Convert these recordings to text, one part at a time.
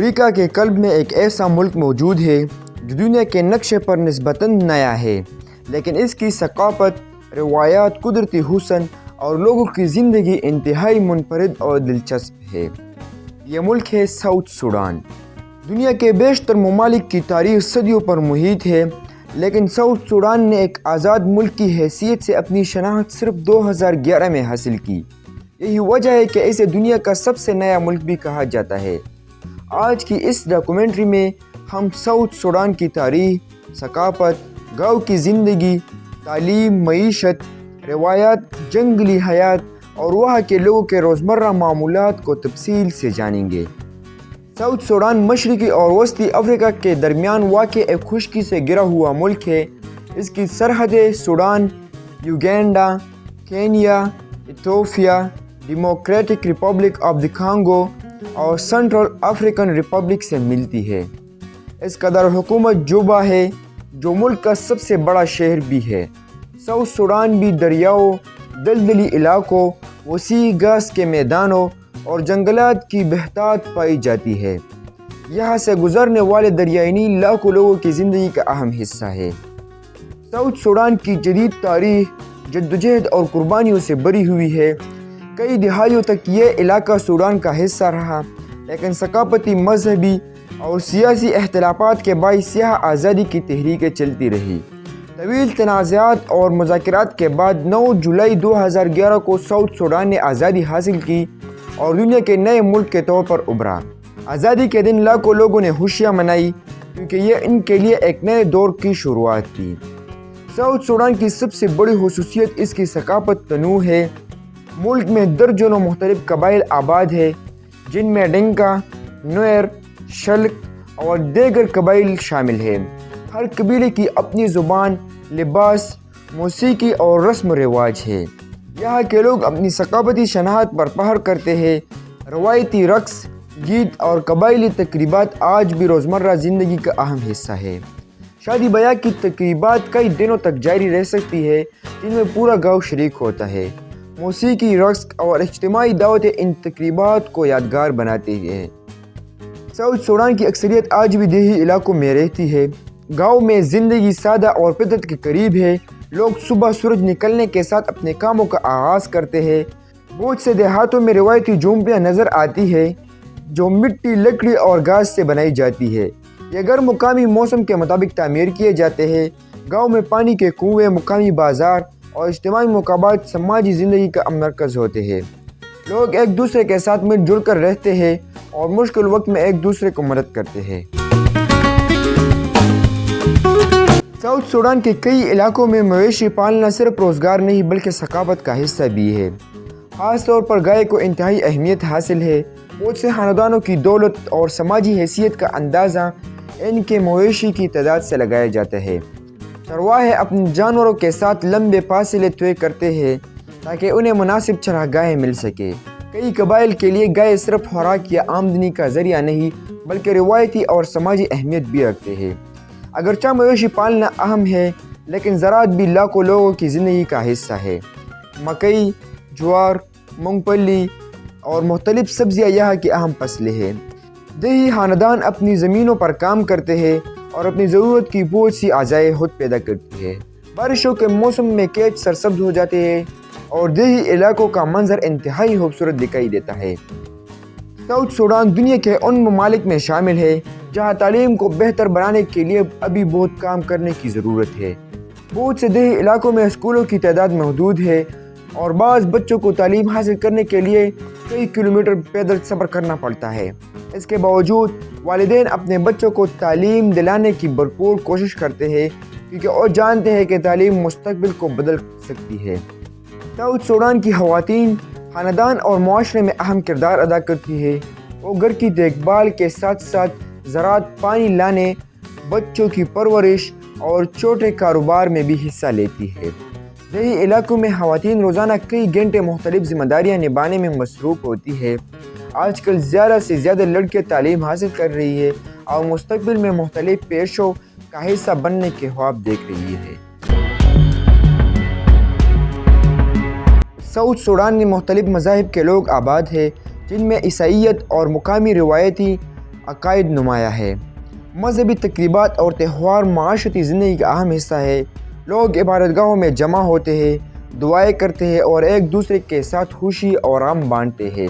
افریقہ کے قلب میں ایک ایسا ملک موجود ہے جو دنیا کے نقشے پر نسبتاً نیا ہے، لیکن اس کی ثقافت، روایات، قدرتی حسن اور لوگوں کی زندگی انتہائی منفرد اور دلچسپ ہے۔ یہ ملک ہے ساؤتھ سوڈان۔ دنیا کے بیشتر ممالک کی تاریخ صدیوں پر محیط ہے، لیکن ساؤتھ سوڈان نے ایک آزاد ملک کی حیثیت سے اپنی شناخت صرف 2011 میں حاصل کی۔ یہی وجہ ہے کہ اسے دنیا کا سب سے نیا ملک بھی کہا جاتا ہے۔ آج کی اس ڈاکومنٹری میں ہم ساؤتھ سوڈان کی تاریخ، ثقافت، گاؤں کی زندگی، تعلیم، معیشت، روایات، جنگلی حیات اور وہاں کے لوگوں کے روزمرہ معمولات کو تفصیل سے جانیں گے۔ ساؤتھ سوڈان مشرقی اور وسطی افریقہ کے درمیان واقع ایک خشکی سے گھرا ہوا ملک ہے۔ اس کی سرحدیں Sudan, Uganda, Kenya, Ethiopia, Democratic Republic of the Congo اور سنٹرل افریقن ریپبلک سے ملتی ہے۔ اس کا دارالحکومت جوبا ہے، جو ملک کا سب سے بڑا شہر بھی ہے۔ ساؤتھ سوڈان بھی دریاؤں، دلدلی علاقوں، وسیع گھاس کے میدانوں اور جنگلات کی بہتات پائی جاتی ہے۔ یہاں سے گزرنے والے دریائے نیل لاکھوں لوگوں کی زندگی کا اہم حصہ ہے۔ ساؤتھ سوڈان کی جدید تاریخ جدوجہد اور قربانیوں سے بھری ہوئی ہے۔ کئی دہائیوں تک یہ علاقہ سوڈان کا حصہ رہا، لیکن ثقافتی، مذہبی اور سیاسی اختلافات کے باعث یہاں آزادی کی تحریکیں چلتی رہی۔ طویل تنازعات اور مذاکرات کے بعد 9 جولائی 2011 کو ساؤتھ سوڈان نے آزادی حاصل کی اور دنیا کے نئے ملک کے طور پر ابھرا۔ آزادی کے دن لاکھوں لوگوں نے خوشیاں منائی، کیونکہ یہ ان کے لیے ایک نئے دور کی شروعات تھی۔ ساؤتھ سوڈان کی سب سے بڑی خصوصیت اس کی ثقافت تنوع ہے۔ ملک میں درجنوں مختلف قبائل آباد ہیں، جن میں ڈنکا، نویر، شلک اور دیگر قبائل شامل ہیں۔ ہر قبیلے کی اپنی زبان، لباس، موسیقی اور رسم و رواج ہے۔ یہاں کے لوگ اپنی ثقافتی شناخت پر فخر کرتے ہیں۔ روایتی رقص، گیت اور قبائلی تقریبات آج بھی روزمرہ زندگی کا اہم حصہ ہے۔ شادی بیاہ کی تقریبات کئی دنوں تک جاری رہ سکتی ہے، جن میں پورا گاؤں شریک ہوتا ہے۔ موسیقی، رقص اور اجتماعی دعوتیں ان تقریبات کو یادگار بناتے ہیں۔ ساؤتھ سوڈان کی اکثریت آج بھی دیہی علاقوں میں رہتی ہے۔ گاؤں میں زندگی سادہ اور فطرت کے قریب ہے۔ لوگ صبح سورج نکلنے کے ساتھ اپنے کاموں کا آغاز کرتے ہیں۔ بہت سے دیہاتوں میں روایتی جھونپڑیاں نظر آتی ہیں، جو مٹی، لکڑی اور گھاس سے بنائی جاتی ہے۔ یہ گھر مقامی موسم کے مطابق تعمیر کیے جاتے ہیں۔ گاؤں میں پانی کے کنویں، مقامی بازار اور اجتماعی مقامات سماجی زندگی کا مرکز ہوتے ہیں۔ لوگ ایک دوسرے کے ساتھ مل جل کر رہتے ہیں اور مشکل وقت میں ایک دوسرے کو مدد کرتے ہیں۔ ساؤتھ سوڈان کے کئی علاقوں میں مویشی پالنا صرف روزگار نہیں بلکہ ثقافت کا حصہ بھی ہے۔ خاص طور پر گائے کو انتہائی اہمیت حاصل ہے۔ بہت سے خاندانوں کی دولت اور سماجی حیثیت کا اندازہ ان کے مویشی کی تعداد سے لگایا جاتا ہے۔ چرواہے اپنے جانوروں کے ساتھ لمبے فاصلے طے کرتے ہیں تاکہ انہیں مناسب چراگاہیں مل سکے۔ کئی قبائل کے لیے گائے صرف خوراک یا آمدنی کا ذریعہ نہیں بلکہ روایتی اور سماجی اہمیت بھی رکھتے ہیں۔ اگرچہ مویشی پالنا اہم ہے، لیکن زراعت بھی لاکھوں لوگوں کی زندگی کا حصہ ہے۔ مکئی، جوار، مونگ پھلی اور مختلف سبزیاں یہاں کی اہم فصلیں ہیں۔ دیہی خاندان اپنی زمینوں پر کام کرتے ہیں اور اپنی ضرورت کی بہت سی اعضائے خود پیدا کرتی ہے۔ بارشوں کے موسم میں کھیت سرسبز ہو جاتے ہیں اور دیہی علاقوں کا منظر انتہائی خوبصورت دکھائی دیتا ہے۔ ساؤتھ سوڈان دنیا کے ان ممالک میں شامل ہے جہاں تعلیم کو بہتر بنانے کے لیے ابھی بہت کام کرنے کی ضرورت ہے۔ بہت سے دیہی علاقوں میں اسکولوں کی تعداد محدود ہے اور بعض بچوں کو تعلیم حاصل کرنے کے لیے کئی کلومیٹر پیدل سفر کرنا پڑتا ہے۔ اس کے باوجود والدین اپنے بچوں کو تعلیم دلانے کی بھرپور کوشش کرتے ہیں، کیونکہ وہ جانتے ہیں کہ تعلیم مستقبل کو بدل سکتی ہے۔ ساؤتھ سوڈان کی خواتین خاندان اور معاشرے میں اہم کردار ادا کرتی ہے۔ وہ گھر کی دیکھ بھال کے ساتھ ساتھ زراعت، پانی لانے، بچوں کی پرورش اور چھوٹے کاروبار میں بھی حصہ لیتی ہے۔ دیہی علاقوں میں خواتین روزانہ کئی گھنٹے مختلف ذمہ داریاں نبھانے میں مصروف ہوتی ہے۔ آج کل زیادہ سے زیادہ لڑکیاں تعلیم حاصل کر رہی ہے اور مستقبل میں مختلف پیشوں کا حصہ بننے کے خواب دیکھ رہی ہے۔ ساؤتھ سوڈان میں مختلف مذاہب کے لوگ آباد ہیں، جن میں عیسائیت اور مقامی روایتی عقائد نمایاں ہے۔ مذہبی تقریبات اور تہوار معاشرتی زندگی کا اہم حصہ ہے۔ لوگ عبادت گاہوں میں جمع ہوتے ہیں، دعائیں کرتے ہیں اور ایک دوسرے کے ساتھ خوشی اور غم بانٹتے ہیں۔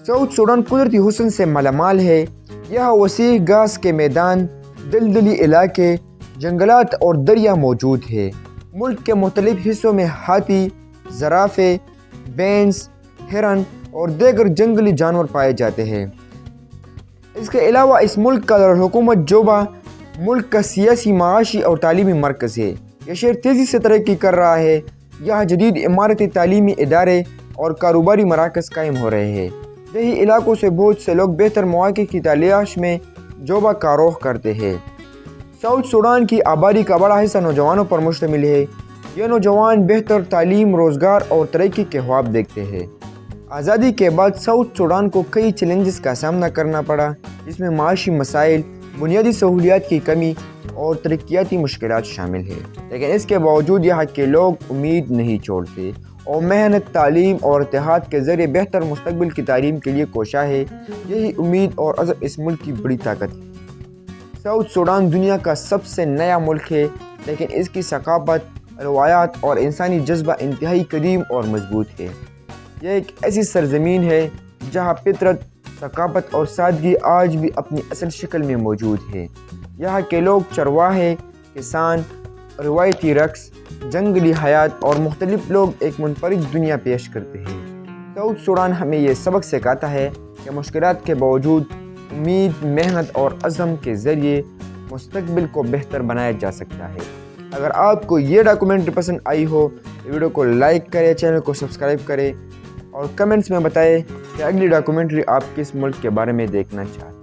ساؤتھ سوڈان قدرتی حسن سے مالا مال ہے۔ یہاں وسیع گھاس کے میدان، دلدلی علاقے، جنگلات اور دریا موجود ہے۔ ملک کے مختلف حصوں میں ہاتھی، زرافے، بینس، ہرن اور دیگر جنگلی جانور پائے جاتے ہیں۔ اس کے علاوہ اس ملک کا دارالحکومت جوبا ملک کا سیاسی، معاشی اور تعلیمی مرکز ہے۔ یہ شہر تیزی سے ترقی کر رہا ہے۔ یہاں جدید عمارتی، تعلیمی ادارے اور کاروباری مراکز قائم ہو رہے ہیں۔ دیہی علاقوں سے بہت سے لوگ بہتر مواقع کی تلاش میں جوبا کا رخ کرتے ہیں۔ ساؤتھ سوڈان کی آبادی کا بڑا حصہ نوجوانوں پر مشتمل ہے۔ یہ نوجوان بہتر تعلیم، روزگار اور ترقی کے خواب دیکھتے ہیں۔ آزادی کے بعد ساؤتھ سوڈان کو کئی چیلنجز کا سامنا کرنا پڑا، جس میں معاشی مسائل، بنیادی سہولیات کی کمی اور ترقیاتی مشکلات شامل ہیں۔ لیکن اس کے باوجود یہاں کے لوگ امید نہیں چھوڑتے اور محنت، تعلیم اور اتحاد کے ذریعے بہتر مستقبل کی تعلیم کے لیے کوشاں ہے۔ یہی امید اور عزم اس ملک کی بڑی طاقت ہے۔ ساؤتھ سوڈان دنیا کا سب سے نیا ملک ہے، لیکن اس کی ثقافت، روایات اور انسانی جذبہ انتہائی قدیم اور مضبوط ہے۔ یہ ایک ایسی سرزمین ہے جہاں فطرت، ثقافت اور سادگی آج بھی اپنی اصل شکل میں موجود ہے۔ یہاں کے لوگ چرواہے، کسان، روایتی رقص، جنگلی حیات اور مختلف لوگ ایک منفرد دنیا پیش کرتے ہیں۔ ساؤتھ سوڈان ہمیں یہ سبق سکھاتا ہے کہ مشکلات کے باوجود امید، محنت اور عزم کے ذریعے مستقبل کو بہتر بنایا جا سکتا ہے۔ اگر آپ کو یہ ڈاکومنٹری پسند آئی ہو تو ویڈیو کو لائک کریں، چینل کو سبسکرائب کریں اور کمنٹس میں بتائیں کہ اگلی ڈاکومنٹری آپ کس ملک کے بارے میں دیکھنا چاہتے ہیں۔